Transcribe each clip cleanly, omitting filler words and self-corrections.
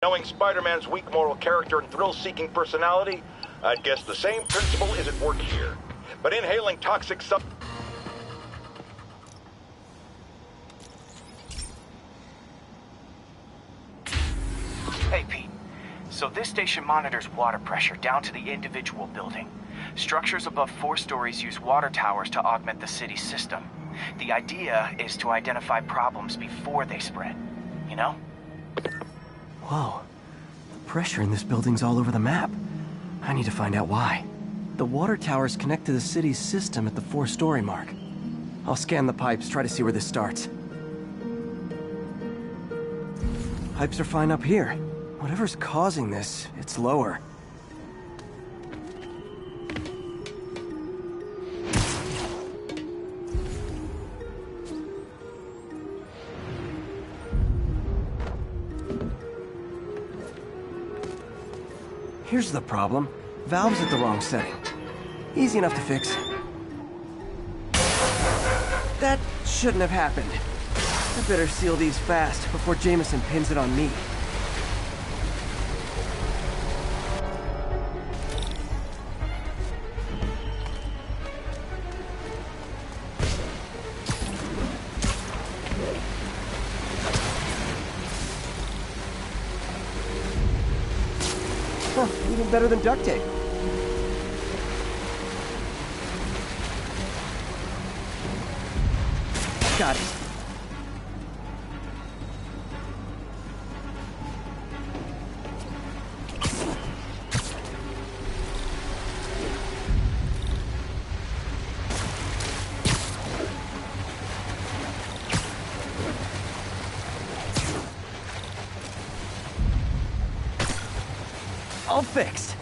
Knowing Spider-Man's weak moral character and thrill-seeking personality, I'd guess the same principle is at work here. But inhaling toxic Hey, Pete. So this station monitors water pressure down to the individual building. Structures above 4 stories use water towers to augment the city's system. The idea is to identify problems before they spread, you know? Whoa. The pressure in this building's all over the map. I need to find out why. The water towers connect to the city's system at the 4-story mark. I'll scan the pipes, try to see where this starts. Pipes are fine up here. Whatever's causing this, it's lower. Here's the problem. Valve's at the wrong setting. Easy enough to fix. That shouldn't have happened. I better seal these fast before Jameson pins it on me. Huh, even better than duct tape. Got it. All fixed.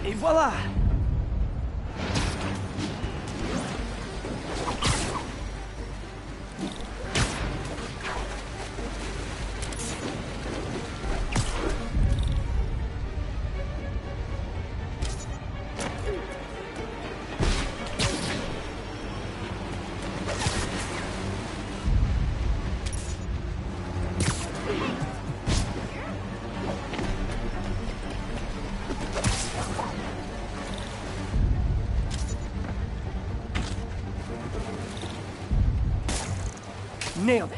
Et voila! Nailed it.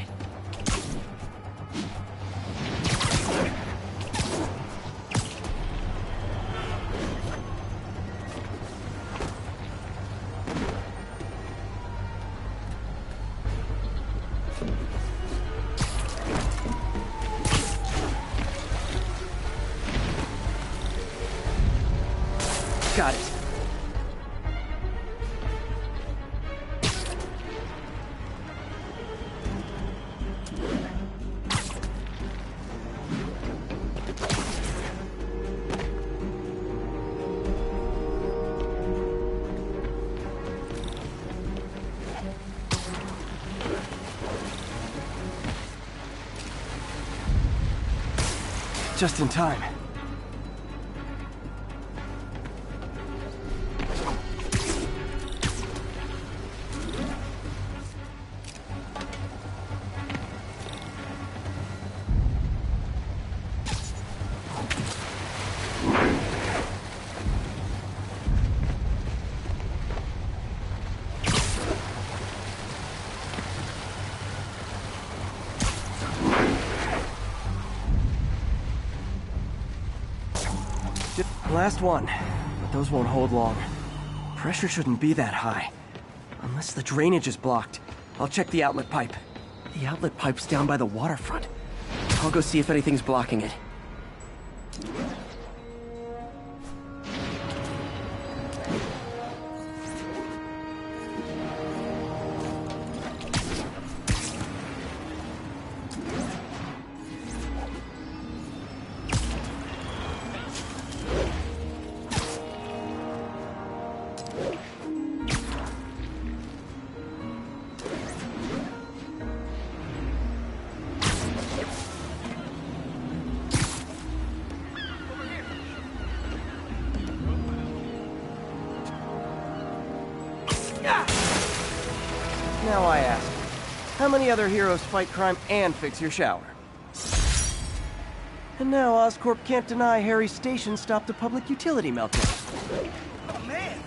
Got it. Just in time. Last one, but those won't hold long. Pressure shouldn't be that high. Unless the drainage is blocked. I'll check the outlet pipe. The outlet pipe's down by the waterfront. I'll go see if anything's blocking it. Now I ask, how many other heroes fight crime and fix your shower? And now Oscorp can't deny Harry's station stopped a public utility meltdown. Oh man,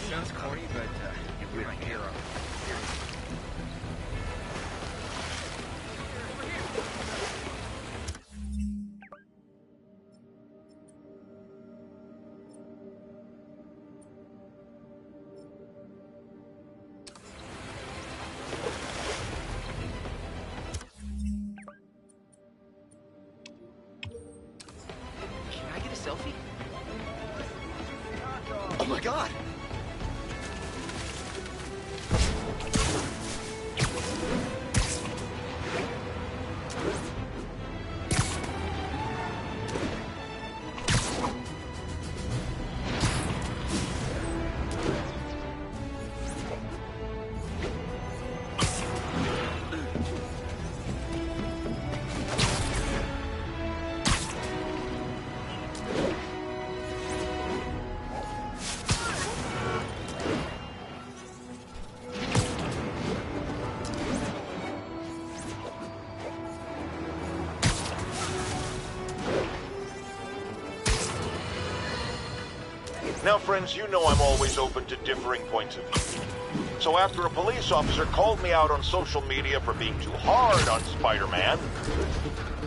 Sounds corny, but you're my hero. Can I get a selfie? oh my god! Now, friends, you know I'm always open to differing points of view. So after a police officer called me out on social media for being too hard on Spider-Man,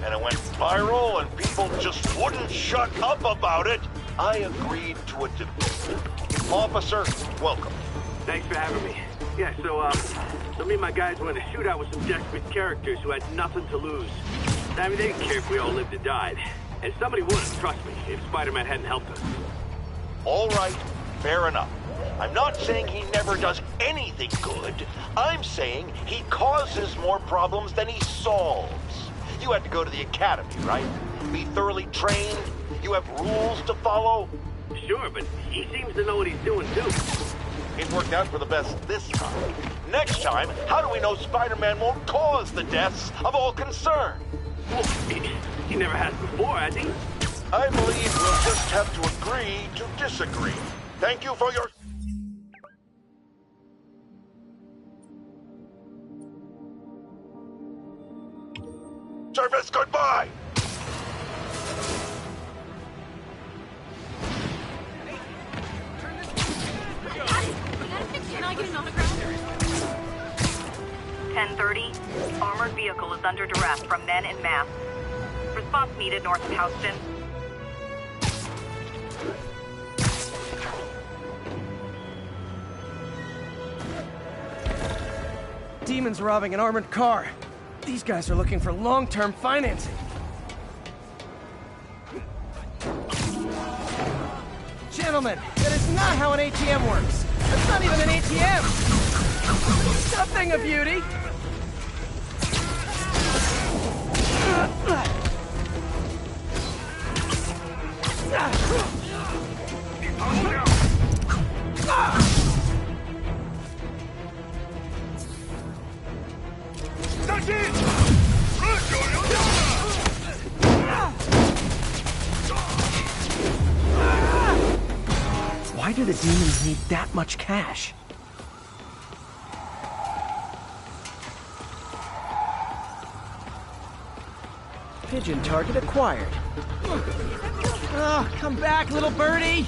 and it went viral and people just wouldn't shut up about it, I agreed to a deal. Officer, welcome. Thanks for having me. Yeah, so me and my guys went in a shootout with some desperate characters who had nothing to lose. I mean, they didn't care if we all lived or died. And somebody would have, trust me, if Spider-Man hadn't helped us. All right, fair enough. I'm not saying he never does anything good. I'm saying he causes more problems than he solves. You had to go to the academy, right? Be thoroughly trained? You have rules to follow? Sure, but he seems to know what he's doing, too. It worked out for the best this time. Next time, how do we know Spider-Man won't cause the deaths of all concerned? Well, he never has before, has he? I believe we'll just have to agree to disagree. Thank you for your... service. Goodbye! Can I get an autograph? 10:30. Armored vehicle is under duress from men in masks. Response needed north of Houston. Demons robbing an armored car. These guys are looking for long-term financing. Gentlemen, that is not how an ATM works. That's not even an ATM. Nothing a beauty. Why do the demons need that much cash? Pigeon target acquired. Oh, come back, little birdie!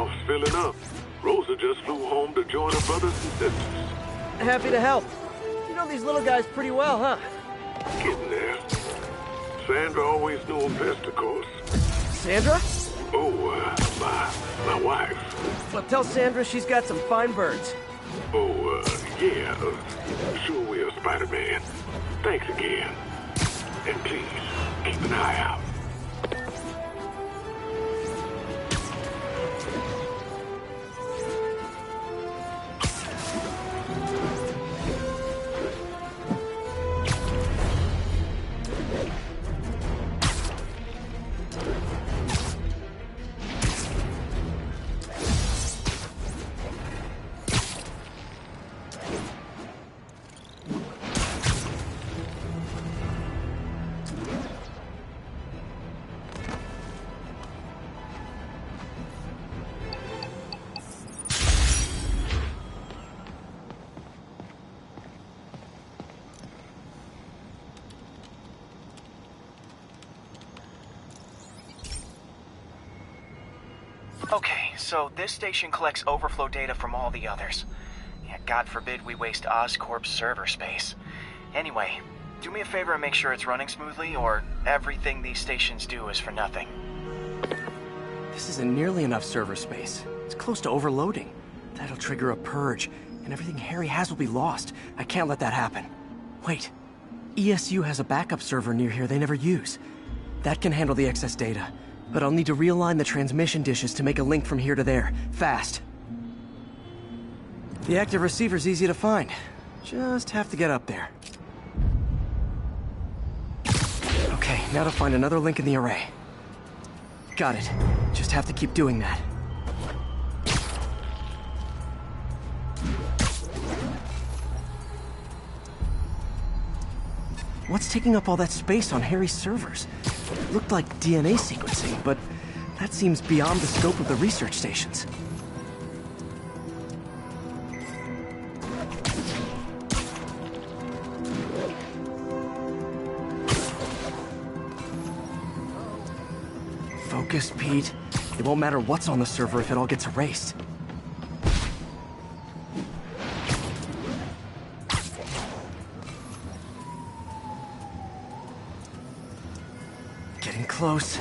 house filling up. Rosa just flew home to join her brothers and sisters. Happy to help. You know these little guys pretty well, huh? Getting there. Sandra always knew him best, of course. Sandra? Oh, my wife. Well, tell Sandra she's got some fine birds. Oh, yeah. Sure will, Spider-Man. Thanks again. And please, keep an eye out. Okay, so this station collects overflow data from all the others. Yeah, God forbid we waste Oscorp's server space. Anyway, do me a favor and make sure it's running smoothly, or everything these stations do is for nothing. This isn't nearly enough server space. It's close to overloading. That'll trigger a purge, and everything Harry has will be lost. I can't let that happen. Wait. ESU has a backup server near here they never use. That can handle the excess data. But I'll need to realign the transmission dishes to make a link from here to there, fast. The active receiver's easy to find. Just have to get up there. Okay, now to find another link in the array. Got it. Just have to keep doing that. What's taking up all that space on Harry's servers? It looked like DNA sequencing, but that seems beyond the scope of the research stations. Focus, Pete. It won't matter what's on the server if it all gets erased. Getting close.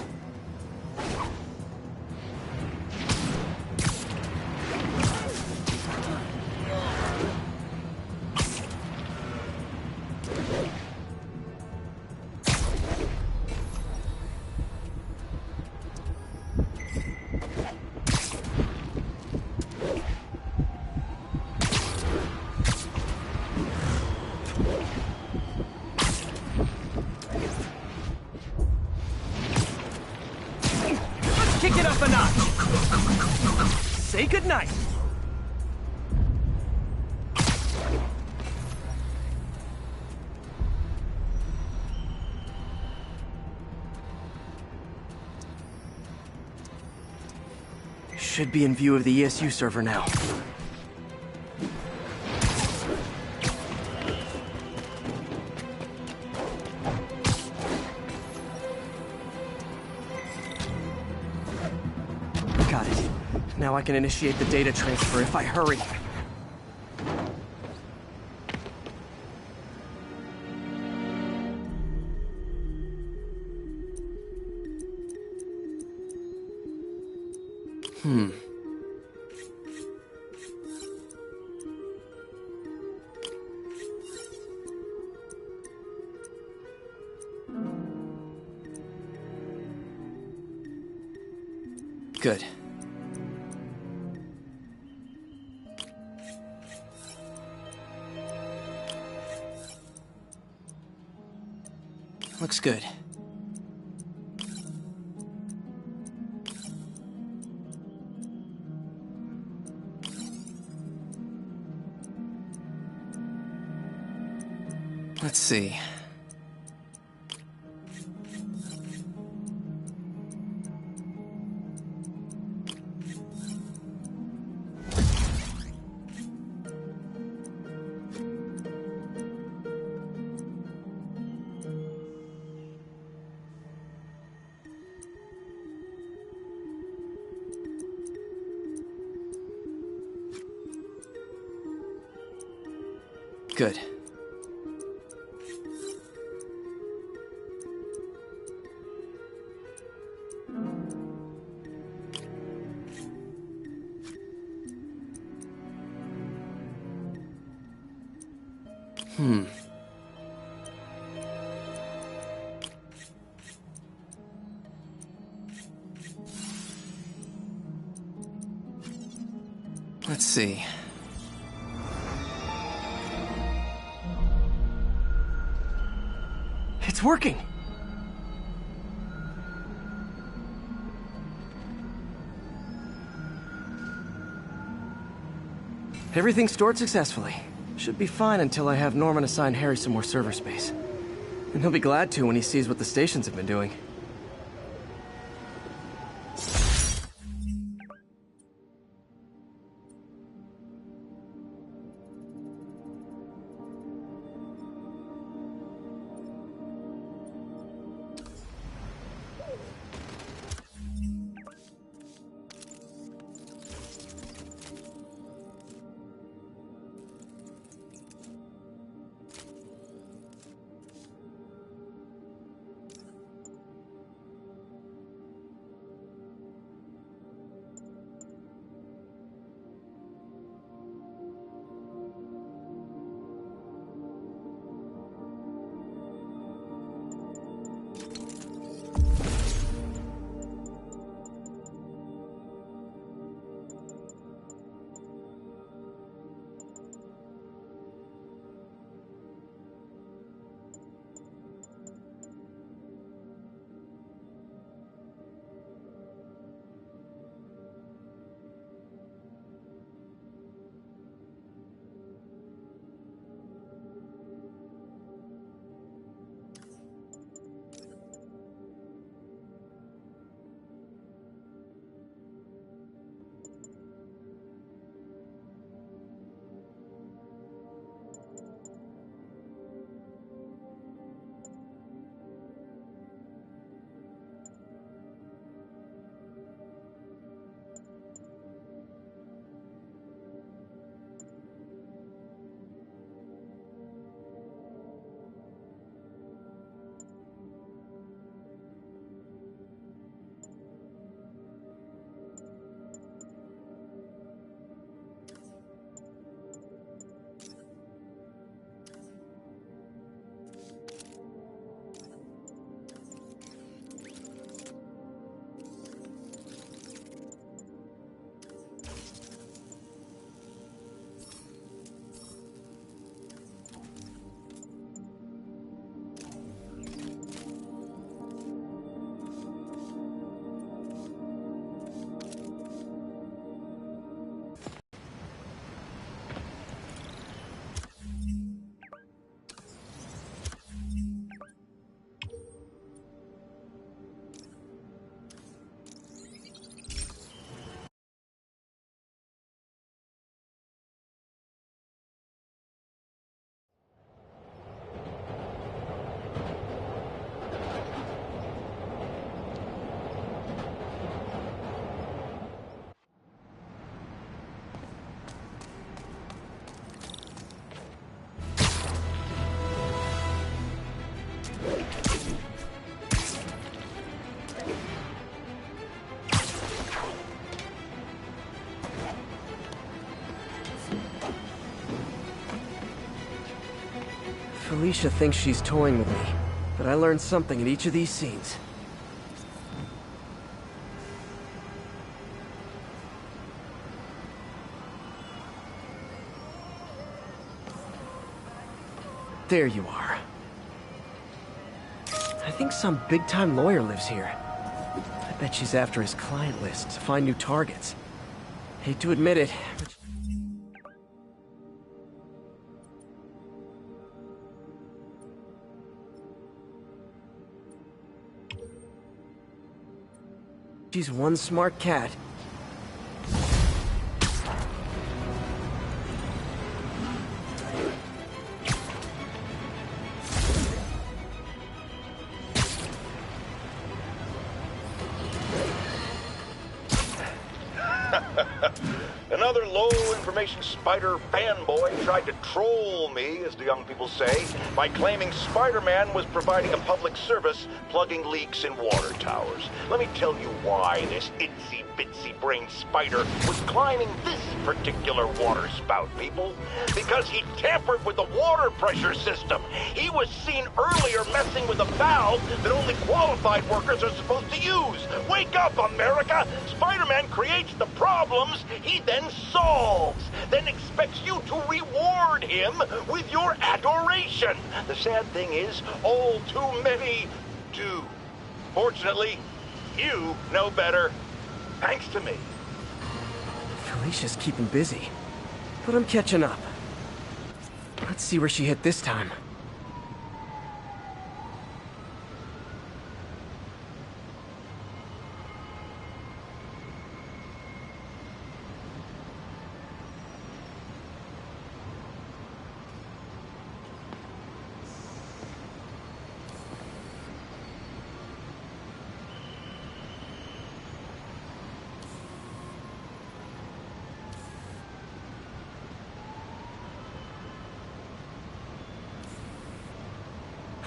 Kick it up a notch. Say goodnight. Should be in view of the ESU server now. Got it. Now I can initiate the data transfer if I hurry. Good. Looks good. Let's see. Good. Let's see. It's working! Everything's stored successfully. Should be fine until I have Norman assign Harry some more server space. And he'll be glad to when he sees what the stations have been doing. Felicia thinks she's toying with me, but I learned something in each of these scenes. There you are. I think some big-time lawyer lives here. I bet she's after his client list to find new targets. Hate to admit it, but... she's one smart cat. Another low-information spider fanboy tried to troll me, as the young people say, by claiming Spider-Man was providing a public service plugging leaks in water towers. Let me tell you why this itsy-bitsy-brained spider was climbing this particular water spout, people. Because he tampered with the water pressure system. He was seen earlier messing with a valve that only qualified workers are supposed to use. Wake up, America! Spider-Man creates the problems he then solves, then expects you to reward him with your adoration. The sad thing is, all too many do. Fortunately, you know better, thanks to me. Felicia's keeping busy, but I'm catching up. Let's see where she hit this time.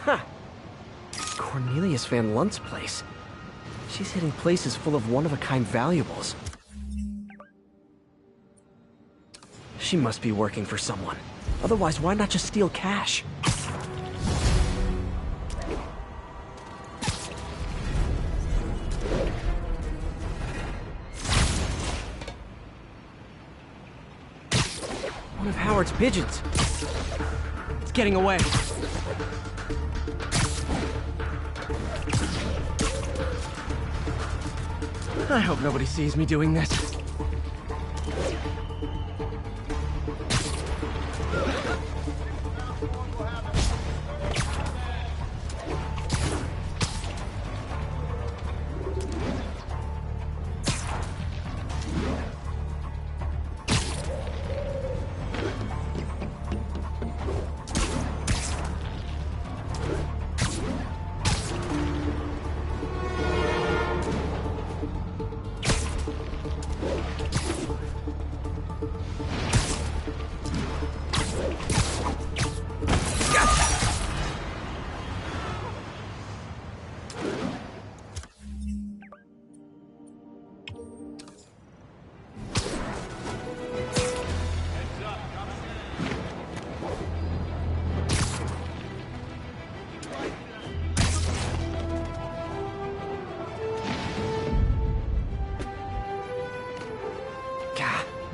Huh. Cornelius Van Lunt's place. She's hitting places full of one-of-a-kind valuables. She must be working for someone. Otherwise, why not just steal cash? One of Howard's pigeons. It's getting away. I hope nobody sees me doing this.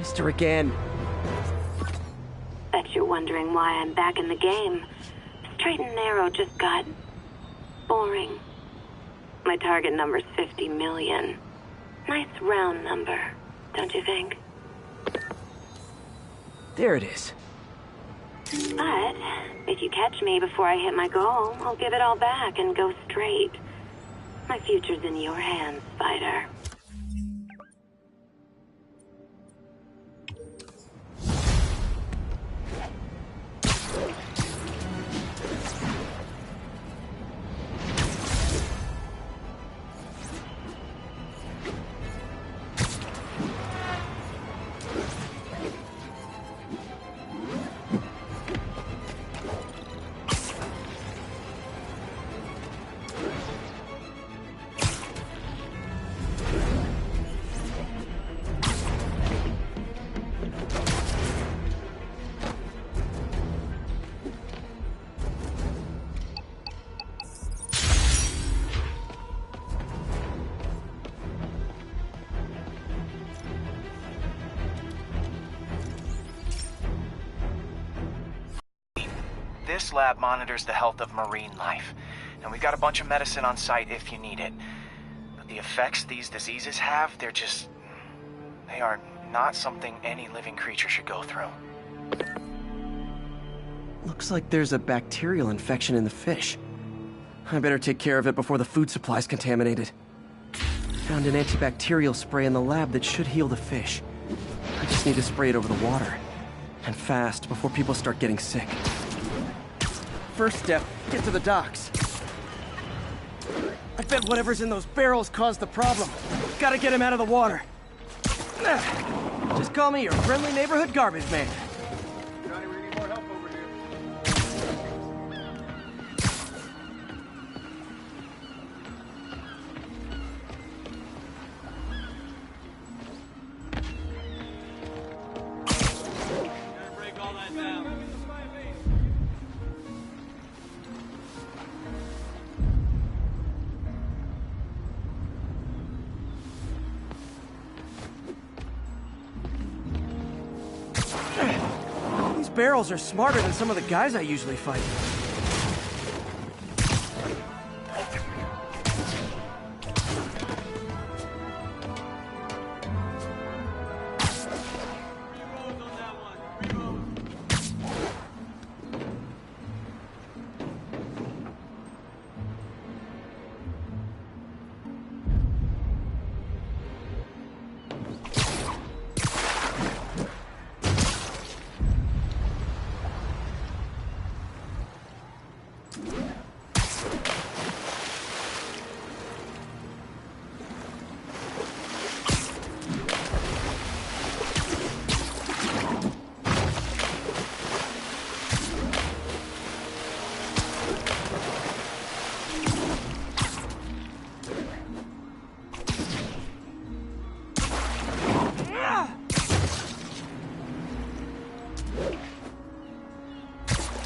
Mr. Again. Bet you're wondering why I'm back in the game. Straight and narrow just got boring. My target number's 50 million. Nice round number, don't you think? There it is. But if you catch me before I hit my goal, I'll give it all back and go straight. My future's in your hands, Spider. This lab monitors the health of marine life, and we've got a bunch of medicine on site if you need it. But the effects these diseases have, they are not something any living creature should go through. Looks like there's a bacterial infection in the fish. I better take care of it before the food supply's contaminated. Found an antibacterial spray in the lab that should heal the fish. I just need to spray it over the water. And fast, before people start getting sick. First step, get to the docks. I bet whatever's in those barrels caused the problem. Gotta get him out of the water. Just call me your friendly neighborhood garbage man. Johnny, we need more help over here. Gotta break all that down. These barrels are smarter than some of the guys I usually fight.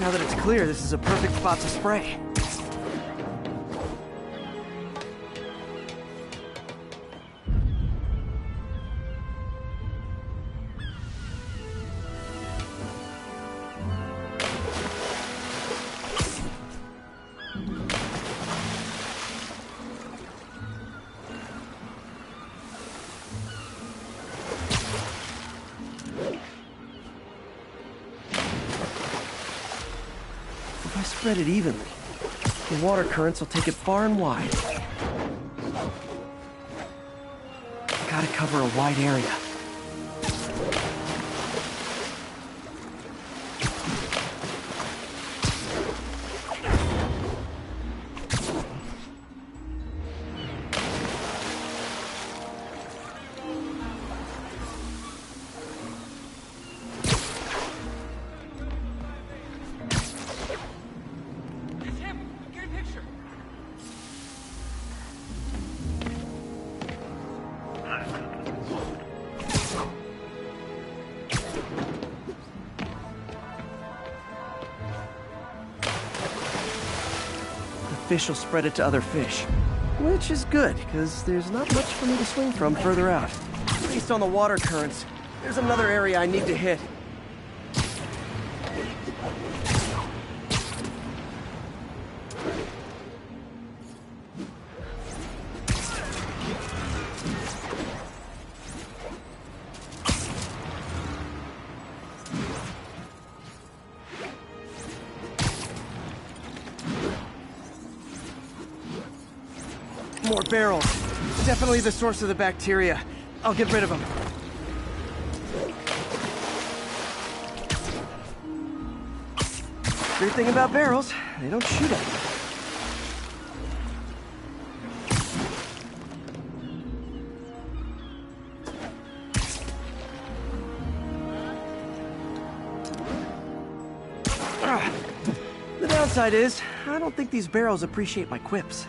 Now that it's clear, this is a perfect spot to spray. If I spread it evenly, the water currents will take it far and wide. Gotta cover a wide area. Fish will spread it to other fish. Which is good, because there's not much for me to swing from further out. Based on the water currents, there's another area I need to hit. More barrels. Definitely the source of the bacteria. I'll get rid of them. Great thing about barrels, they don't shoot at you. The downside is, I don't think these barrels appreciate my quips.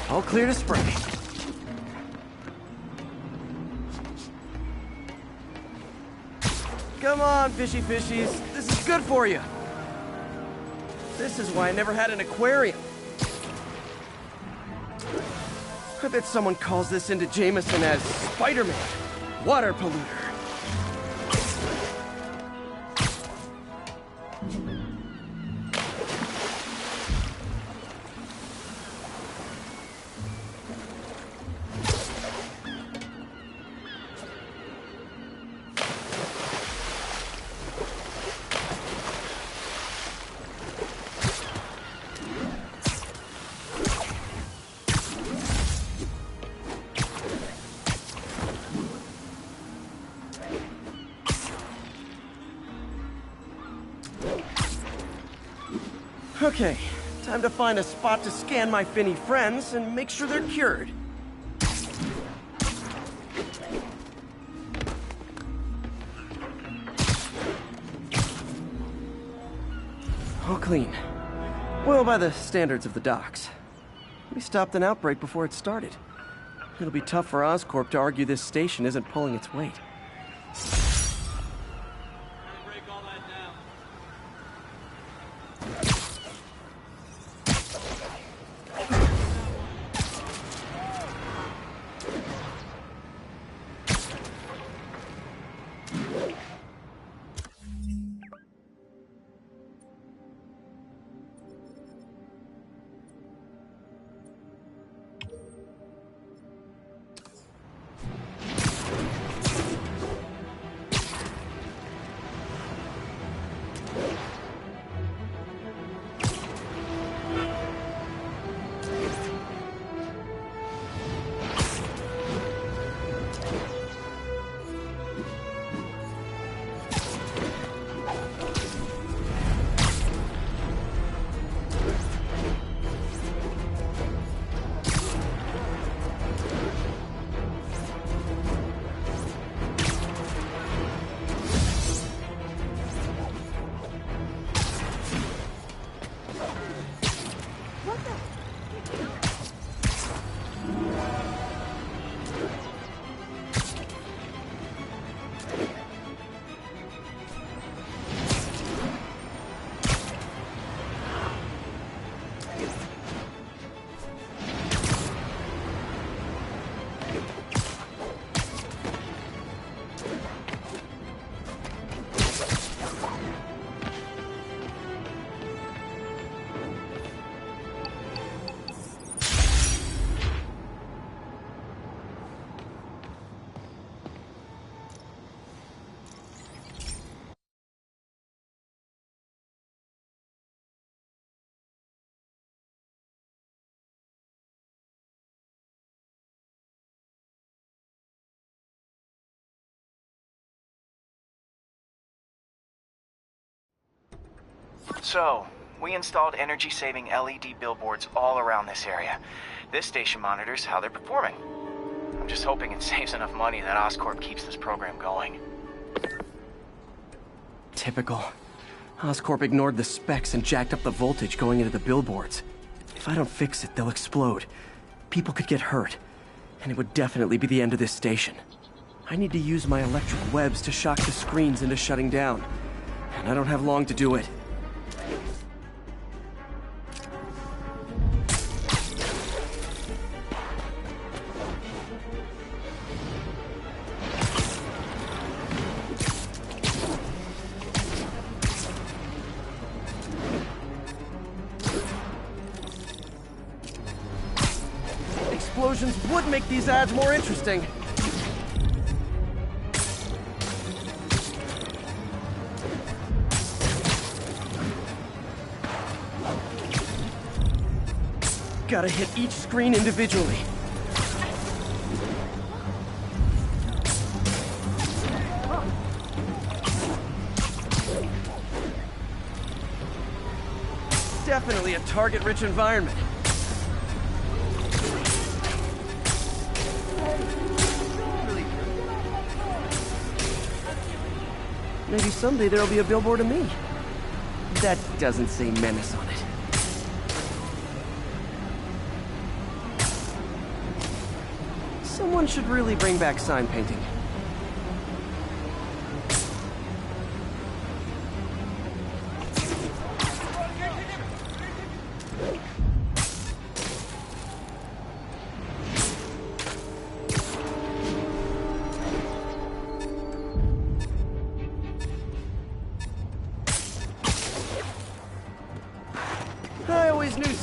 All clear to spray. Come on, fishy fishies. This is good for you. This is why I never had an aquarium. I bet someone calls this into Jameson as Spider-Man, water polluter. Okay, time to find a spot to scan my finny friends and make sure they're cured. All clean. Well, by the standards of the docks. We stopped an outbreak before it started. It'll be tough for Oscorp to argue this station isn't pulling its weight. Break all that down. So, we installed energy-saving LED billboards all around this area. This station monitors how they're performing. I'm just hoping it saves enough money that Oscorp keeps this program going. Typical. Oscorp ignored the specs and jacked up the voltage going into the billboards. If I don't fix it, they'll explode. People could get hurt. And it would definitely be the end of this station. I need to use my electric webs to shock the screens into shutting down. And I don't have long to do it. Explosions would make these ads more interesting. Gotta hit each screen individually. Definitely a target-rich environment. Maybe someday there'll be a billboard of me. That doesn't say menace on it. Someone should really bring back sign painting.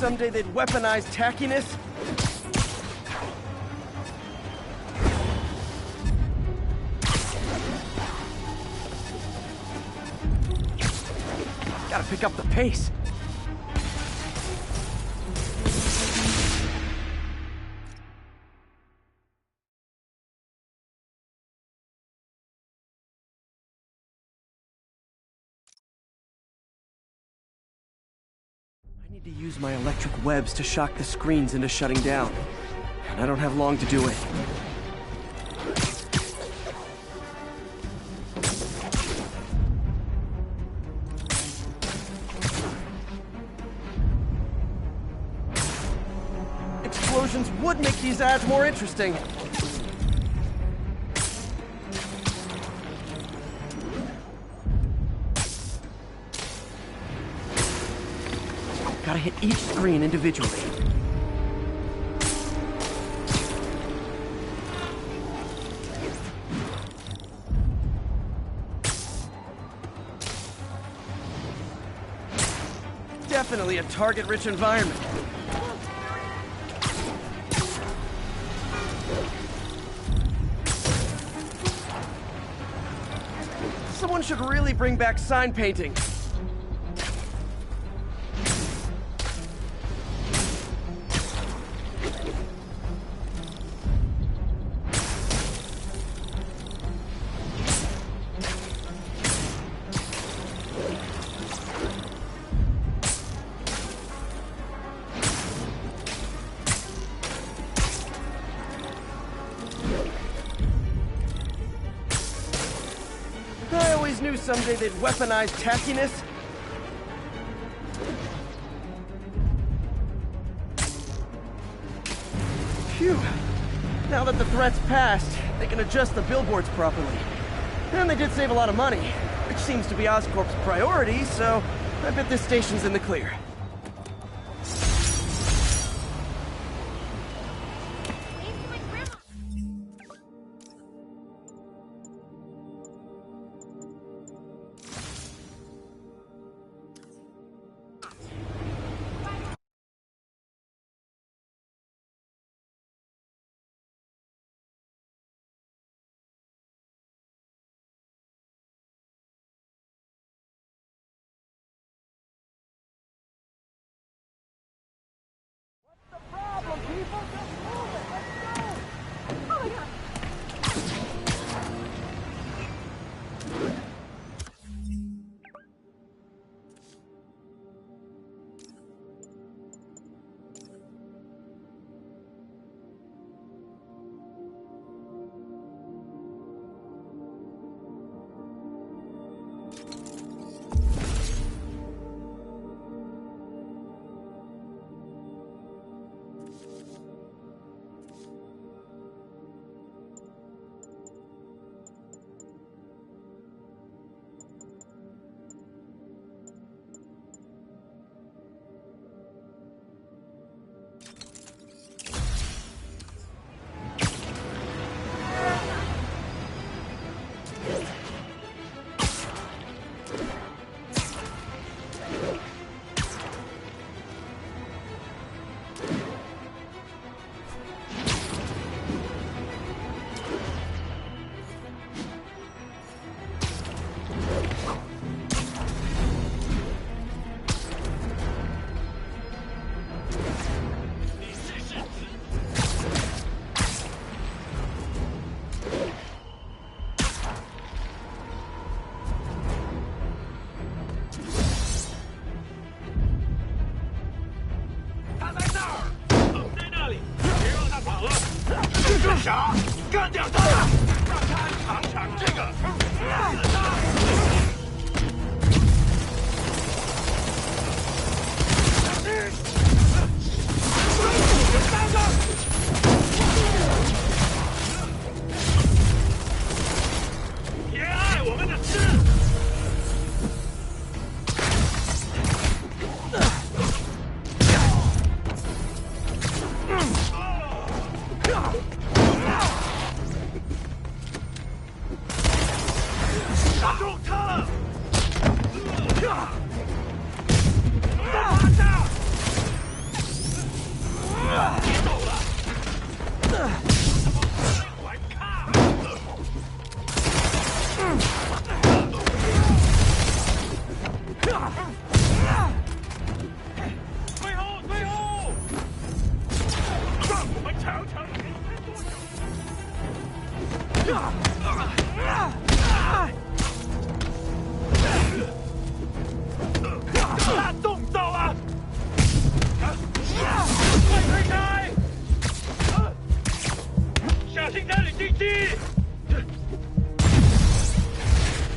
someday they'd weaponize tackiness? Gotta pick up the pace. I need to use my electric webs to shock the screens into shutting down. And I don't have long to do it. Explosions would make these ads more interesting. Gotta hit each screen individually. Definitely a target-rich environment. Someone should really bring back sign painting. I always knew someday they'd weaponize tackiness. Phew. Now that the threat's passed, they can adjust the billboards properly. And they did save a lot of money, which seems to be Oscorp's priority, so I bet this station's in the clear.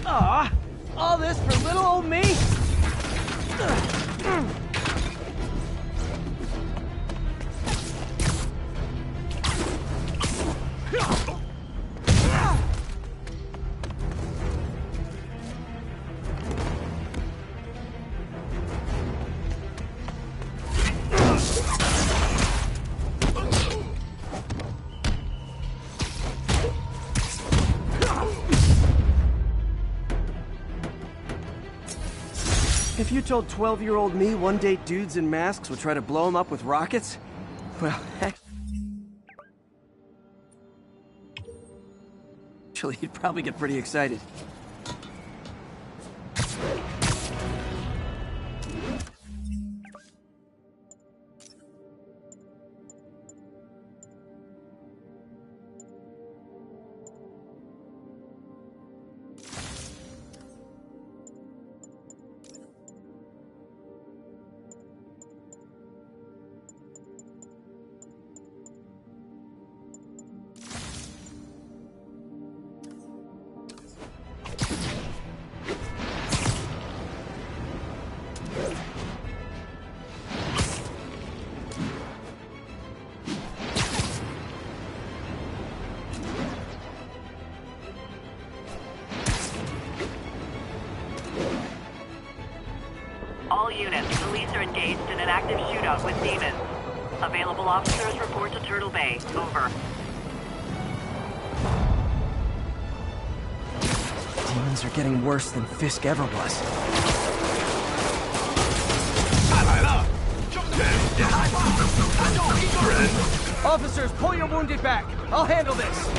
Aw, all this for little old me? If you told 12-year-old me one day dudes in masks would try to blow him up with rockets, well, actually, you'd probably get pretty excited. All units, police are engaged in an active shootout with demons. Available officers report to Turtle Bay. Over. Demons are getting worse than Fisk ever was. Officers, pull your wounded back. I'll handle this.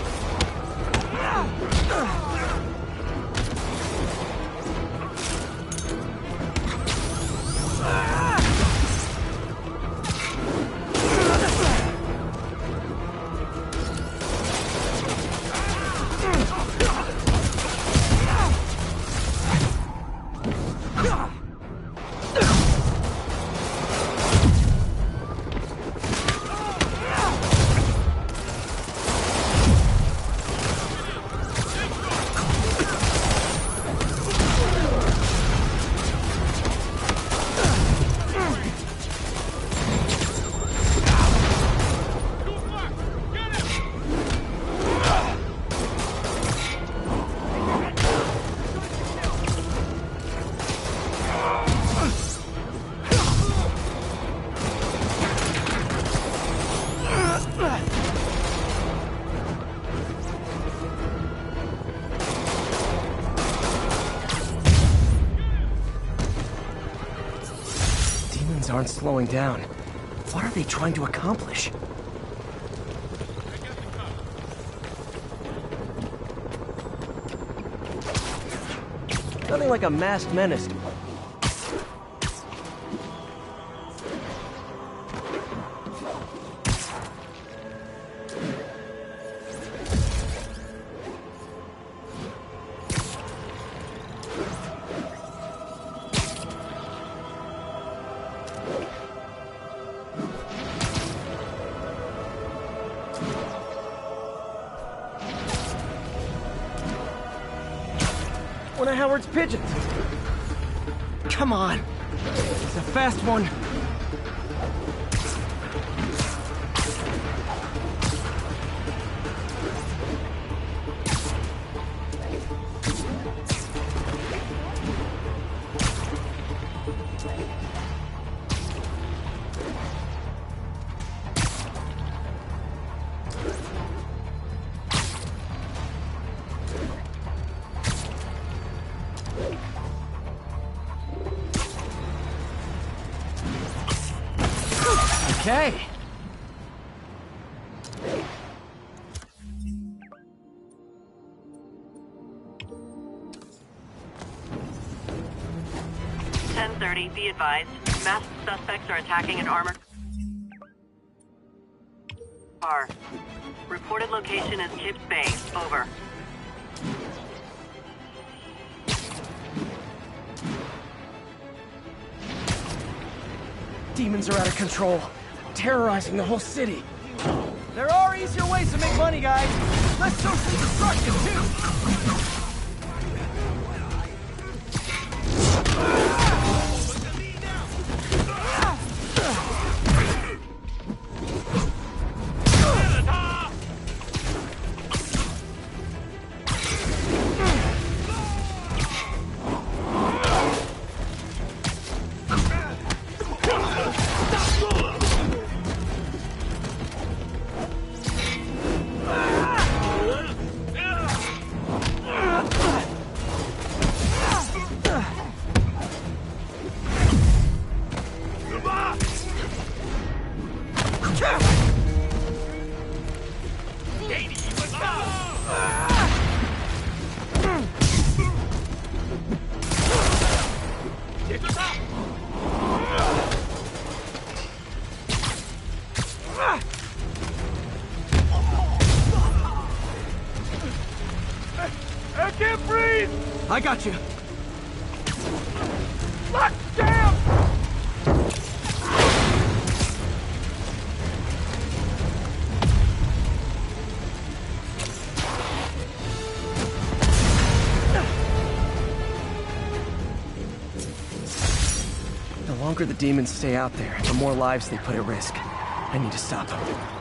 Aren't slowing down. What are they trying to accomplish? Nothing like a masked menace. One of Howard's pigeons. Come on. It's a fast one. Okay. .30, be advised. Masked suspects are attacking an armored car. Reported location is Kips Bay. Over. Demons are out of control, terrorizing the whole city. There are easier ways to make money, guys. Less social destruction, too. I can't breathe! I got you. Lock down! The longer the demons stay out there, the more lives they put at risk. I need to stop them.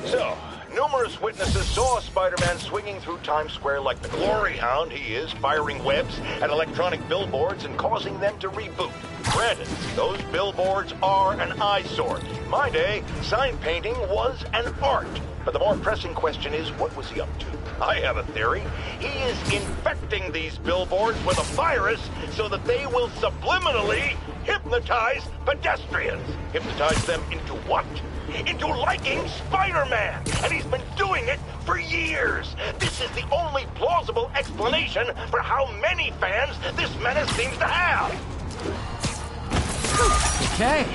So, numerous witnesses saw Spider-Man swinging through Times Square like the glory hound he is, firing webs at electronic billboards and causing them to reboot. Granted, those billboards are an eyesore. In my day, sign painting was an art. But the more pressing question is, what was he up to? I have a theory. He is infecting these billboards with a virus so that they will subliminally hypnotize pedestrians. Hypnotize them into what? Into liking Spider-Man! And he's been doing it for years! This is the only plausible explanation for how many fans this menace seems to have! Okay.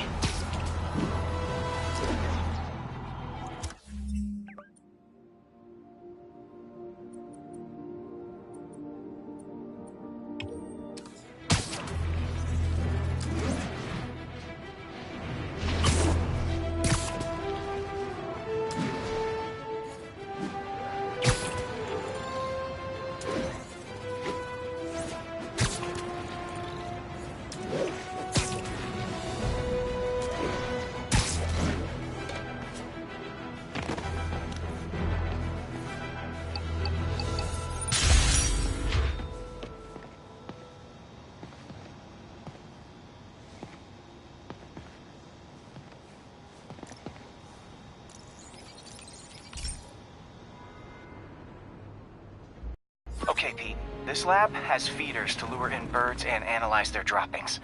Okay, Pete. This lab has feeders to lure in birds and analyze their droppings.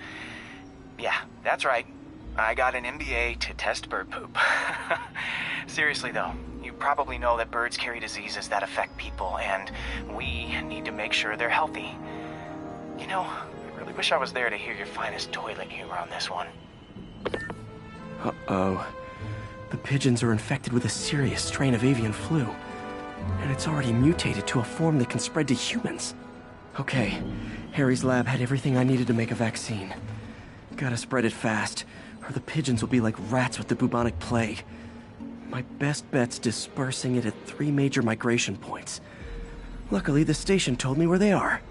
Yeah, that's right. I got an MBA to test bird poop. Seriously, though, you probably know that birds carry diseases that affect people, and we need to make sure they're healthy. You know, I really wish I was there to hear your finest toilet humor on this one. Uh-oh. The pigeons are infected with a serious strain of avian flu. And it's already mutated to a form that can spread to humans. Okay, Harry's lab had everything I needed to make a vaccine. Gotta spread it fast, or the pigeons will be like rats with the bubonic plague. My best bet's dispersing it at 3 major migration points. Luckily, the station told me where they are.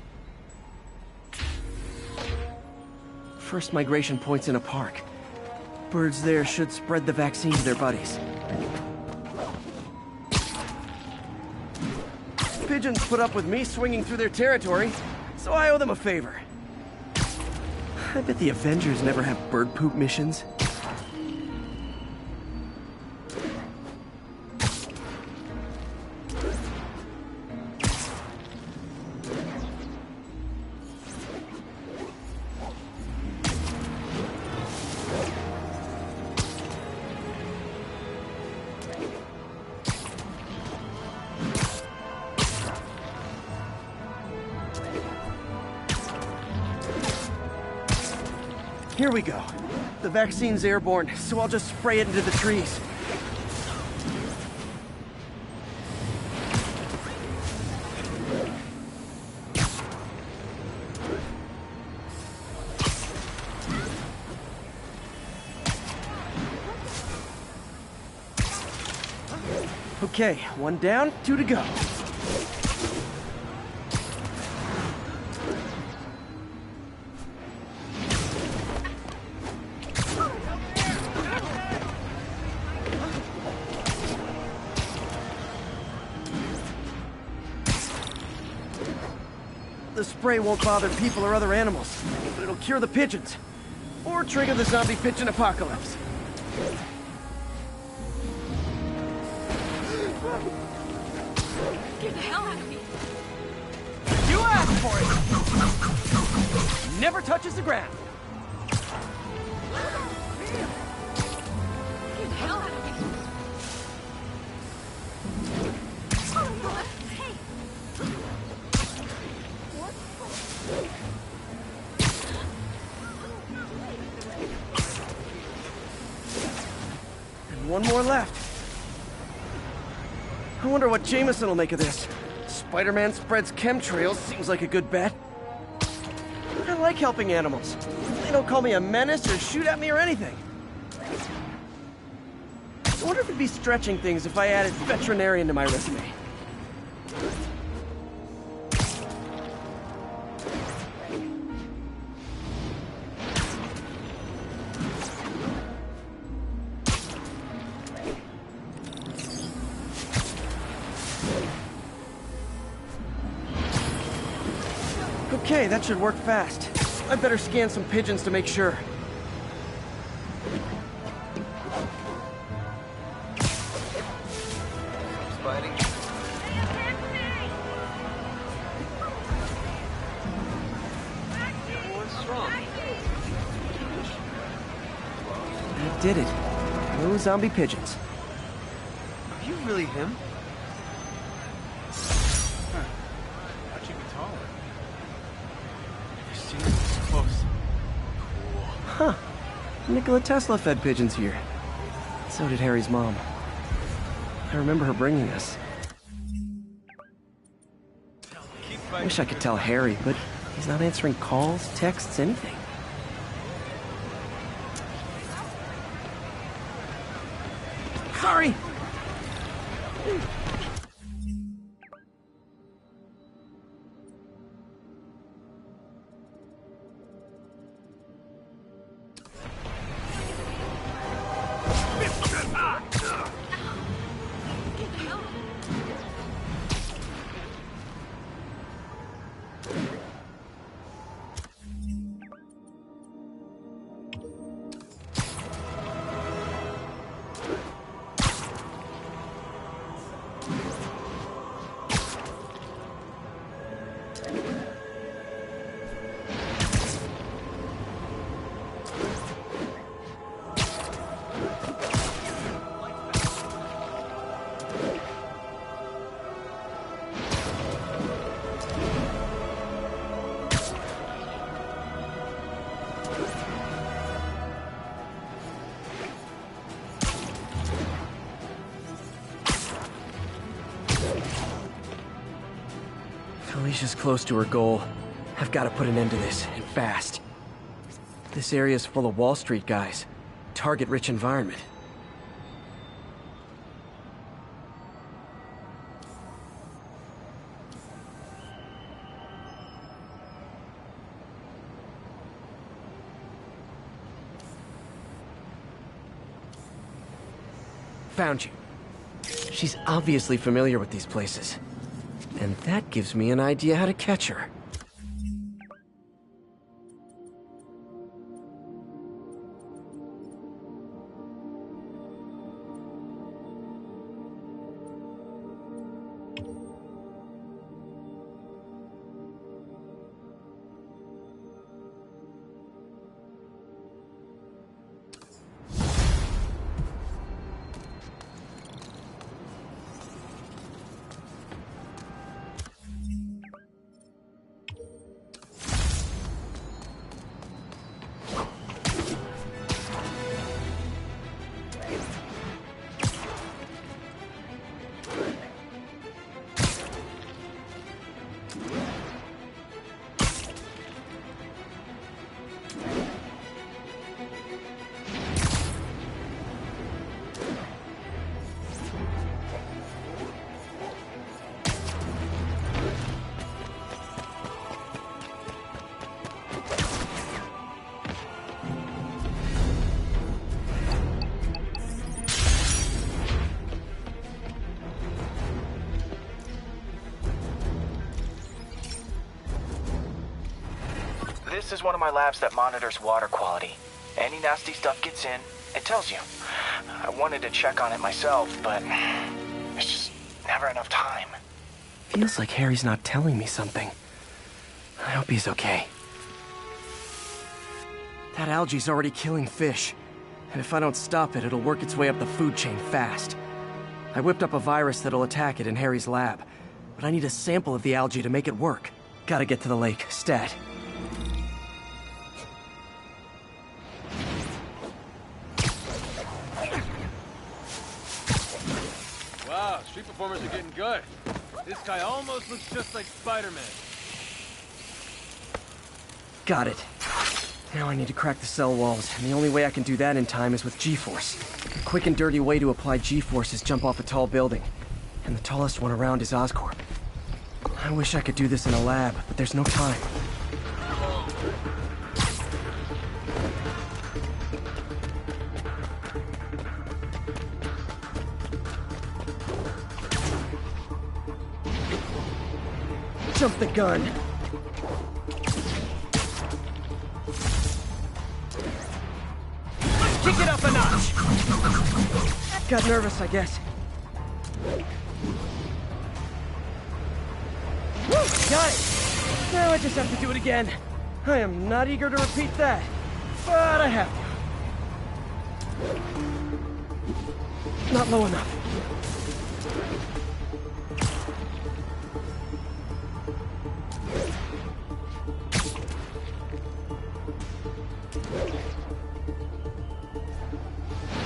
First migration point's in a park. Birds there should spread the vaccine to their buddies. Pigeons put up with me swinging through their territory, so I owe them a favor. I bet the Avengers never have bird poop missions. Here we go. The vaccine's airborne, so I'll just spray it into the trees. Okay, one down, 2 to go. The spray won't bother people or other animals, but it'll cure the pigeons. Or trigger the zombie pigeon apocalypse. Get the hell out of me! You asked for it! Never touches the ground. Get the hell out of me! Hey! And one more left. I wonder what Jameson will make of this. Spider-Man spreads chemtrails, seems like a good bet. I like helping animals. They don't call me a menace or shoot at me or anything. I wonder if it'd be stretching things if I added veterinarian to my resume. Okay, that should work fast. I better scan some pigeons to make sure. Spidey. What's wrong? I did it. No zombie pigeons. Are you really him? How'd you get taller? Never seen you this close. Cool. Huh. Nikola Tesla fed pigeons here. So did Harry's mom. I remember her bringing us. I wish I could tell Harry, but he's not answering calls, texts, anything. Sorry! Felicia's close to her goal. I've got to put an end to this, and fast. This area's full of Wall Street guys. Target-rich environment. Found you. She's obviously familiar with these places. And that gives me an idea how to catch her. This is one of my labs that monitors water quality. Any nasty stuff gets in, it tells you. I wanted to check on it myself, but there's just never enough time. Feels like Harry's not telling me something. I hope he's okay. That algae's already killing fish. And if I don't stop it, it'll work its way up the food chain fast. I whipped up a virus that'll attack it in Harry's lab. But I need a sample of the algae to make it work. Gotta get to the lake, stat. Wow, street performers are getting good. This guy almost looks just like Spider-Man. Got it. Now I need to crack the cell walls, and the only way I can do that in time is with G-force. A quick and dirty way to apply G-force is jump off a tall building. And the tallest one around is Oscorp. I wish I could do this in a lab, but there's no time. Jump the gun. Let's kick it up a notch. Got nervous, I guess. Woo! Got it! Now I just have to do it again. I am not eager to repeat that, but I have to. Not low enough.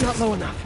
Not low enough.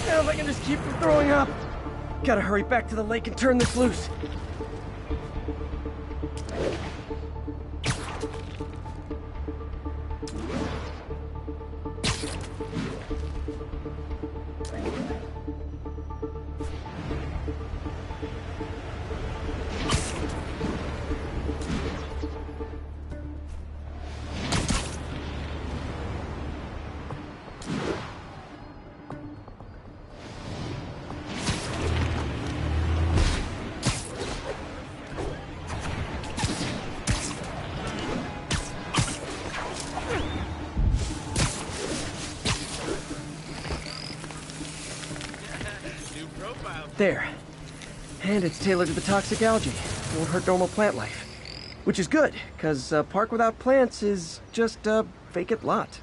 Now if I can just keep from throwing up. Gotta hurry back to the lake and turn this loose. There. And it's tailored to the toxic algae. It won't hurt normal plant life. Which is good, because a park without plants is just a vacant lot.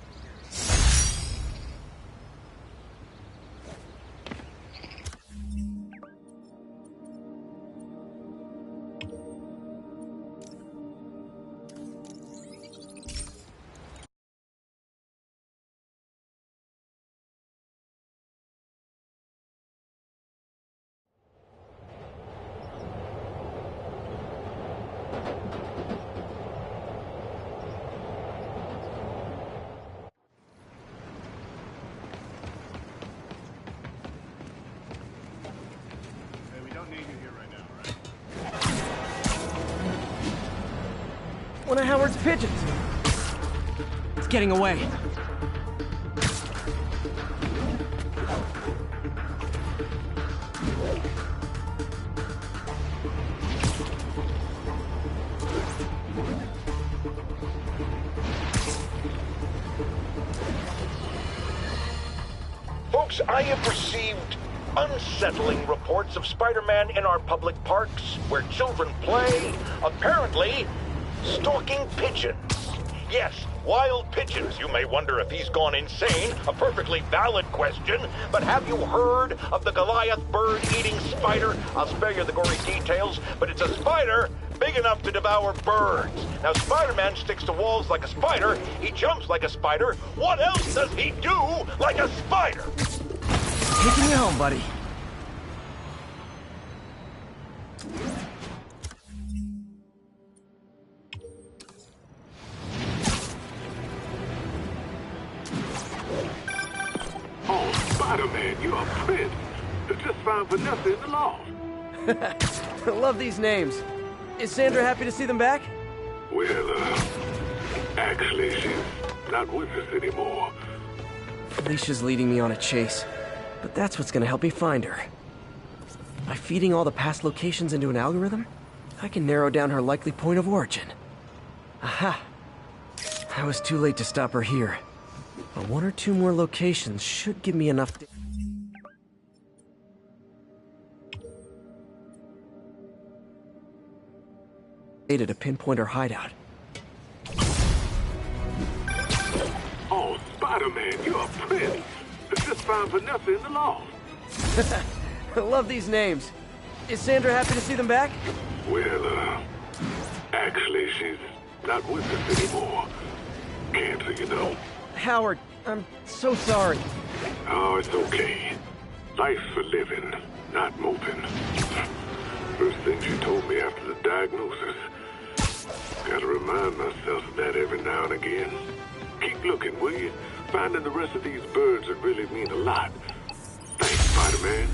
One of Howard's pigeons. It's getting away. Folks, I have received unsettling reports of Spider-Man in our public parks, where children play, apparently stalking pigeons. Yes, wild pigeons. You may wonder if he's gone insane, a perfectly valid question, but have you heard of the Goliath bird-eating spider? I'll spare you the gory details, but it's a spider big enough to devour birds. Now, Spider-Man sticks to walls like a spider, he jumps like a spider. What else does he do like a spider? Taking you home, buddy. Oh, Spider-Man, you're a prince. Just found Vanessa in the loft. I love these names. Is Sandra happy to see them back? Well, actually, she's not with us anymore. Felicia's leading me on a chase, but that's what's gonna help me find her. By feeding all the past locations into an algorithm, I can narrow down her likely point of origin. Aha! I was too late to stop her here. But one or two more locations should give me enough data to pinpoint her hideout. Oh, Spider-Man, you're a prince. Just found Vanessa in the loft. I love these names. Is Sandra happy to see them back? Well, actually, she's not with us anymore. Cancer, you know. Howard, I'm so sorry. Oh, it's okay. Life's for living, not moping. First thing she told me after the diagnosis. Gotta remind myself of that every now and again. Keep looking, will you? Finding the rest of these birds would really mean a lot. Thanks, Spider-Man.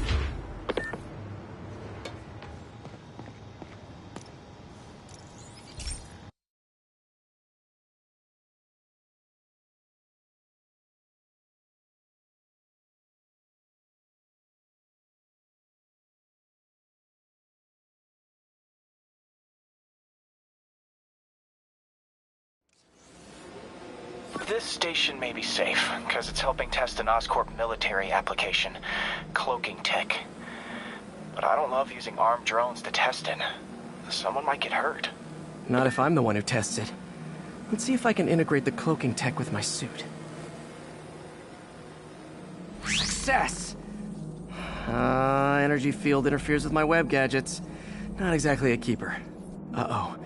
This station may be safe, because it's helping test an Oscorp military application, cloaking tech. But I don't love using armed drones to test it. Someone might get hurt. Not if I'm the one who tests it. Let's see if I can integrate the cloaking tech with my suit. Success! Energy field interferes with my web gadgets. Not exactly a keeper. Uh-oh.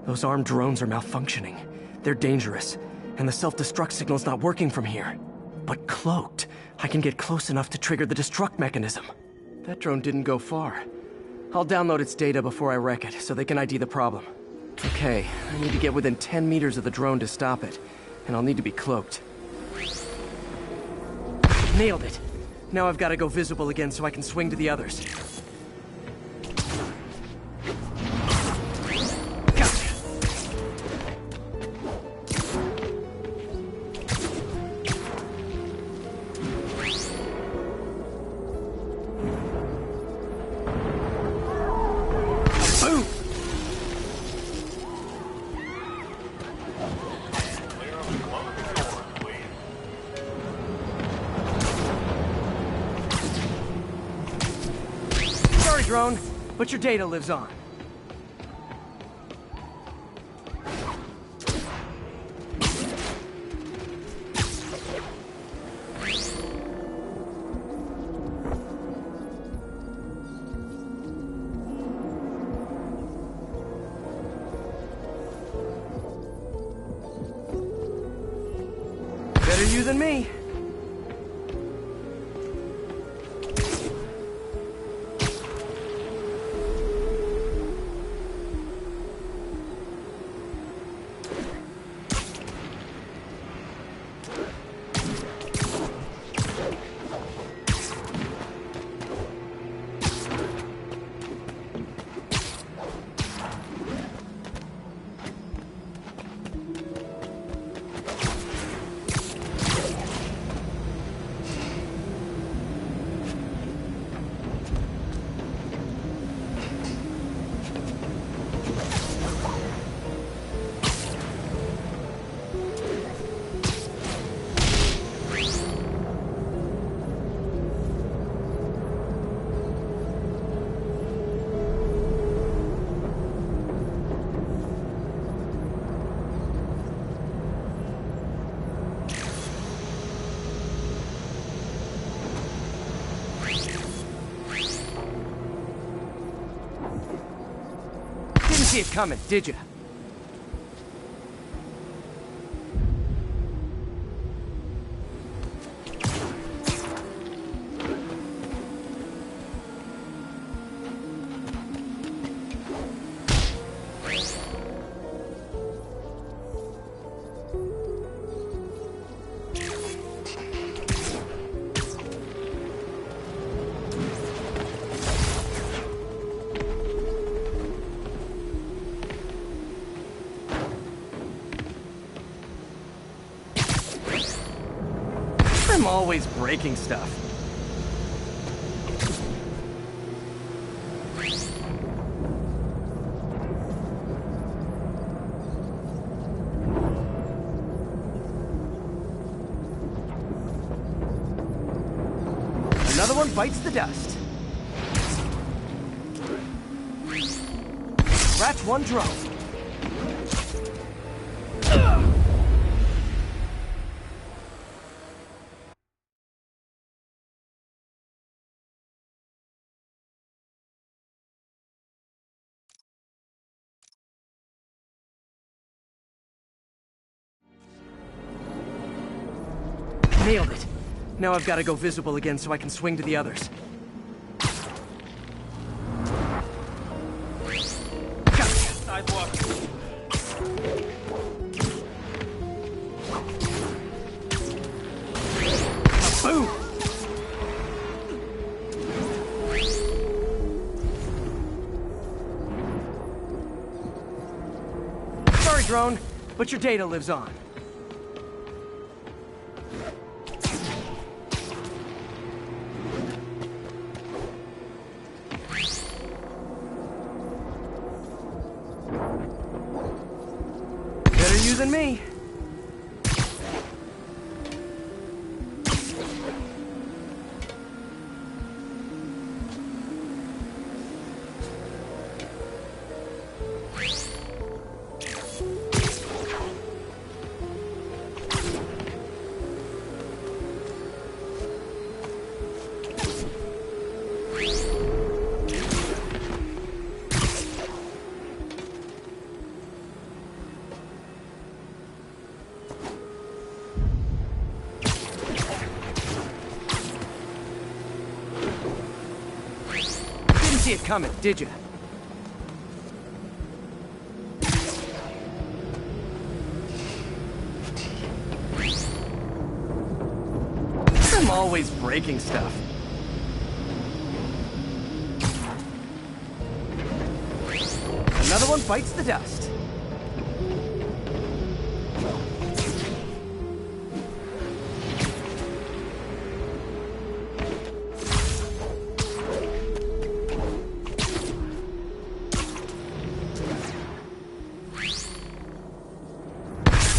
Those armed drones are malfunctioning. They're dangerous. And the self-destruct signal's not working from here. But cloaked, I can get close enough to trigger the destruct mechanism. That drone didn't go far. I'll download its data before I wreck it, so they can ID the problem. Okay, I need to get within 10 meters of the drone to stop it. And I'll need to be cloaked. Nailed it! Now I've got to go visible again so I can swing to the others. Drone, but your data lives on. Better you than me. see it coming, did ya? I'm always breaking stuff. Another one bites the dust. Scratch one drone. Nailed it. Now I've got to go visible again so I can swing to the others. Gotcha. Sidewalk. Boom! Sorry, drone, but your data lives on. Better you than me. Didn't see it coming, did you? I'm always breaking stuff. Another one bites the dust.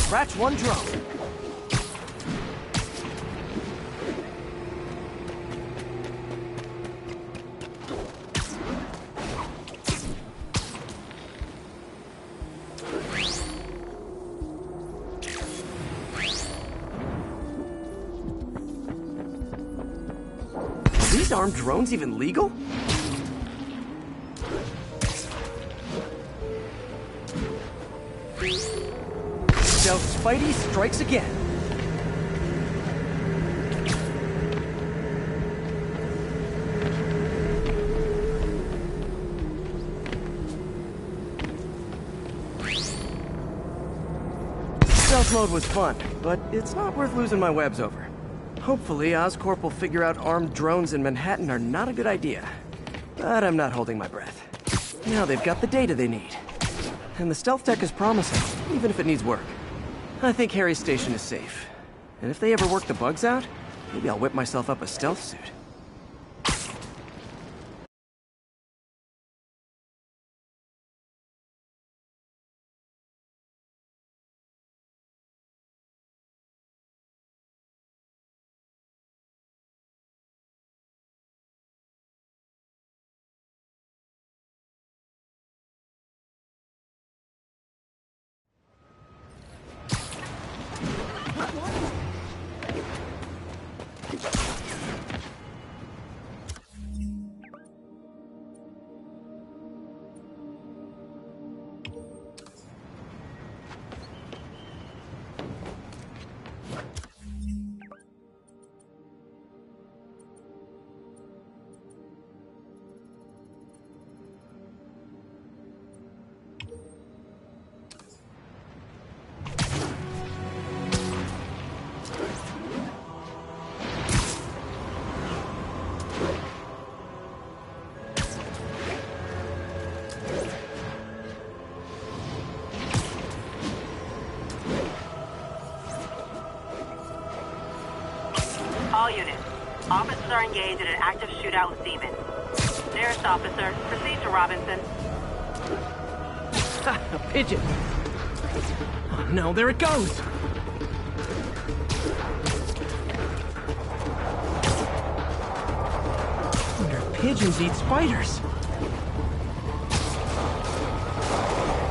Scratch one drone. Are these armed drones even legal? Stealth Spidey strikes again. Stealth mode was fun, but it's not worth losing my webs over. Hopefully, Oscorp will figure out armed drones in Manhattan are not a good idea. But I'm not holding my breath. Now they've got the data they need. And the stealth tech is promising, even if it needs work. I think Harry's station is safe. And if they ever work the bugs out, maybe I'll whip myself up a stealth suit. All units. Officers are engaged in an active shootout with demons. Nearest officer, proceed to Robinson. Ha! A pigeon! Oh no, there it goes! I wonder if pigeons eat spiders.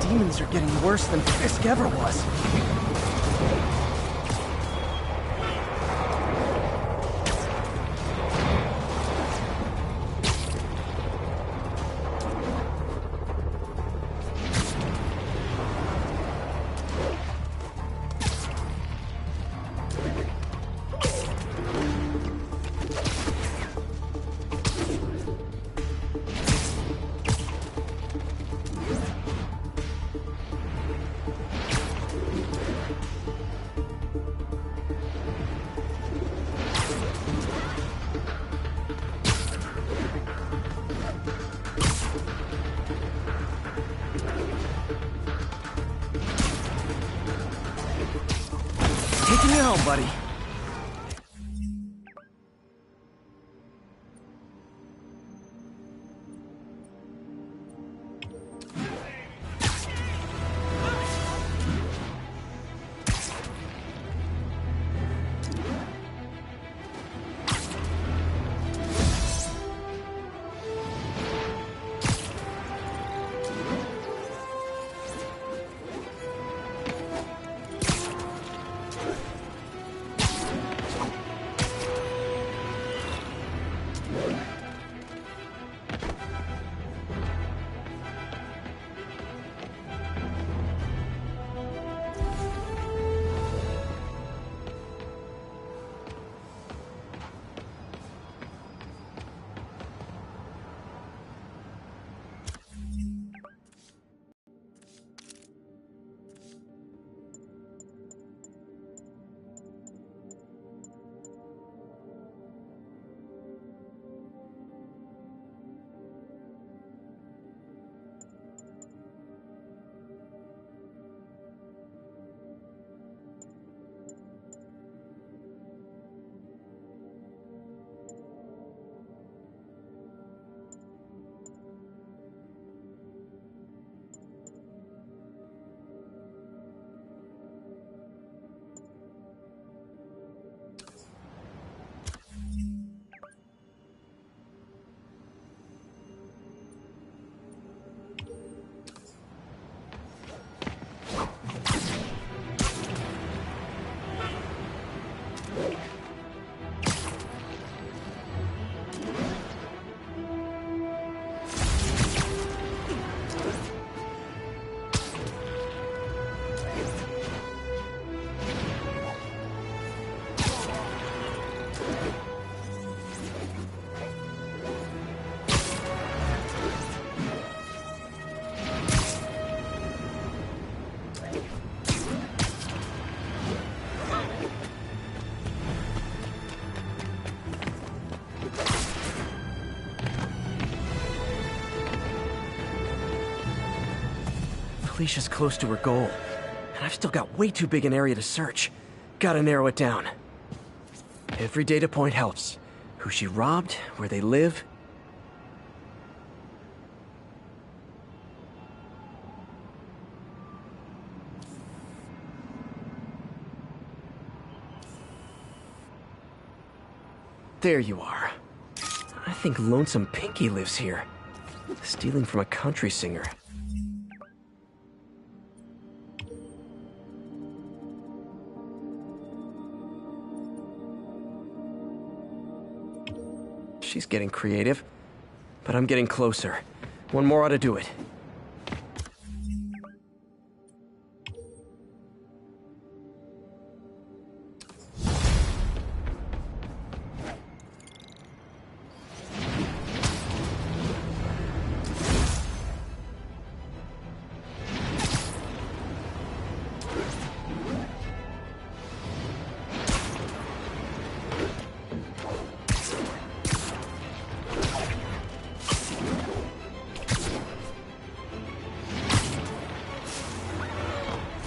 Demons are getting worse than Fisk ever was. Taking you home, buddy. Felicia's close to her goal, and I've still got way too big an area to search. Gotta narrow it down. Every data point helps. Who she robbed, where they live. There you are. I think Lonesome Pinky lives here. Stealing from a country singer. She's getting creative, but I'm getting closer. One more ought to do it.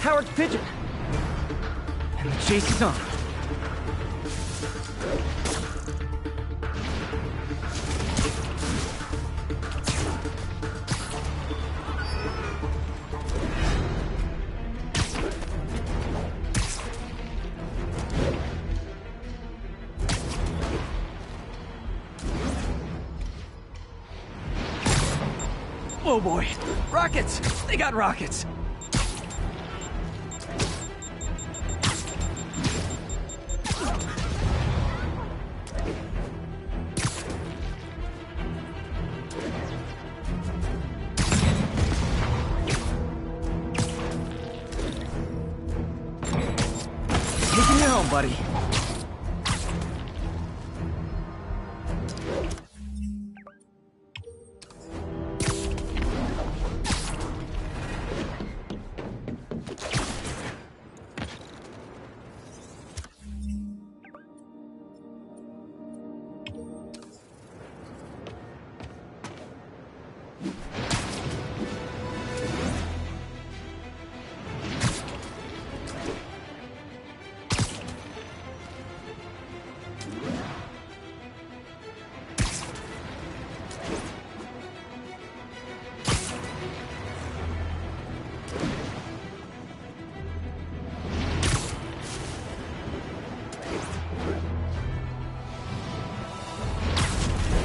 Howard's pigeon. And the chase is on. Oh boy, rockets! They got rockets! Taking you home, buddy.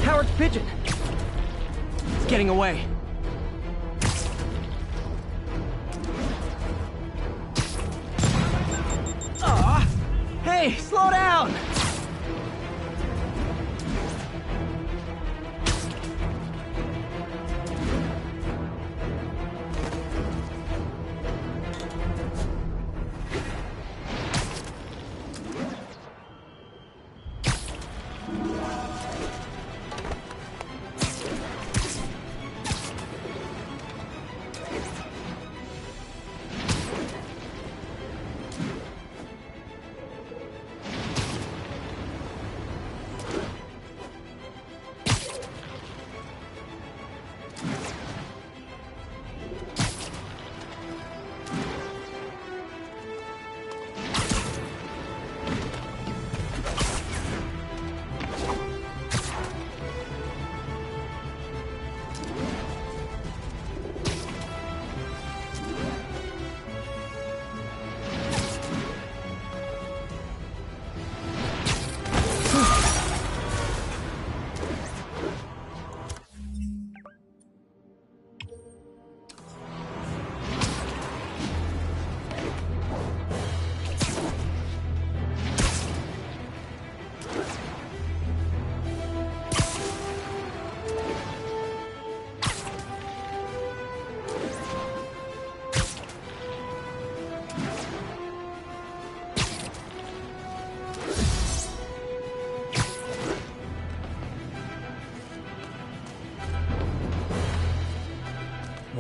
Howard's pigeon. It's getting away. Aw! Hey, slow down!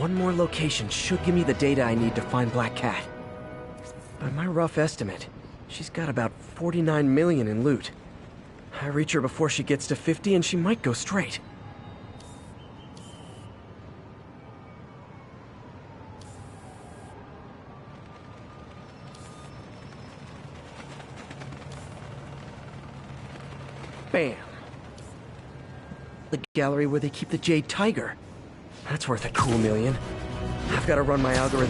One more location should give me the data I need to find Black Cat. By my rough estimate, she's got about 49 million in loot. I reach her before she gets to 50 and she might go straight. Bam. The gallery where they keep the Jade Tiger. That's worth a cool million. I've got to run my algorithm